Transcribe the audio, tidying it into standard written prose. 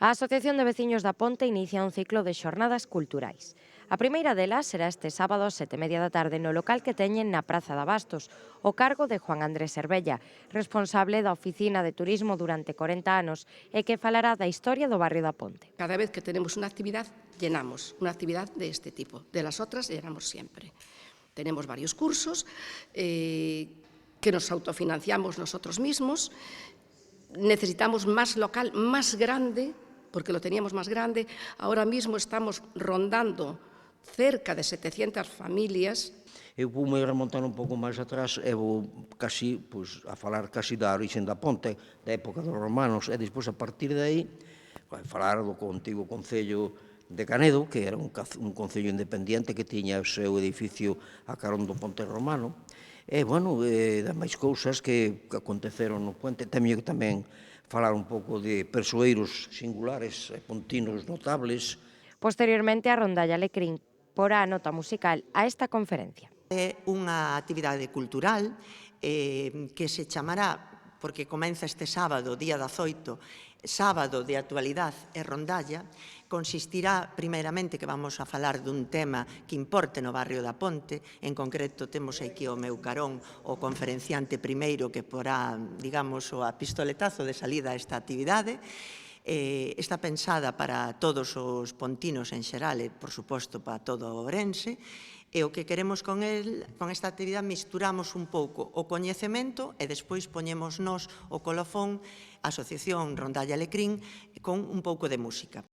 A Asociación de Veciños da Ponte inicia un ciclo de xornadas culturais. A primeira delas será este sábado ás 7:30 da tarde no local que teñen na Praza de Abastos, o cargo de Juan Andrés Cervella, responsable da Oficina de Turismo durante 40 anos e que falará da historia do barrio da Ponte. Cada vez que tenemos una actividad, llenamos. Una actividad de este tipo. De las otras, llenamos siempre. Tenemos varios cursos que nos autofinanciamos nosotros mismos. Necesitamos más local, más grande, porque lo teníamos más grande. Ahora mismo estamos rondando cerca de 700 familias. Eu vou-me remontar un pouco máis atrás e vou casi, a falar casi da origen da ponte, da época dos romanos, e despois a partir de aí, falar do antigo Concello de Canedo, que era un concello independente que tiña o seu edificio a carón do Ponte Romano, e, das máis cousas que aconteceron no puente. Tamén falar un pouco de persoeiros singulares e pontinos notables. Posteriormente, a rondalla Alecrín porá a nota musical a esta conferencia. É unha actividade cultural que se chamará, porque comeza este sábado, día 18, sábado de actualidade e rondalla. Consistirá, primeiramente, que vamos a falar dun tema que importe no barrio da Ponte. En concreto, temos aquí ao meu carón o conferenciante primeiro que porá, digamos, o pistoletazo de salida a esta actividade. Está pensada para todos os pontinos en xeral e, por suposto, para todo o Ourense. E o que queremos con esta actividade, misturamos un pouco o coñecemento e despois poñemos nós o colofón, a Asociación Rondalla Alecrín, con un pouco de música.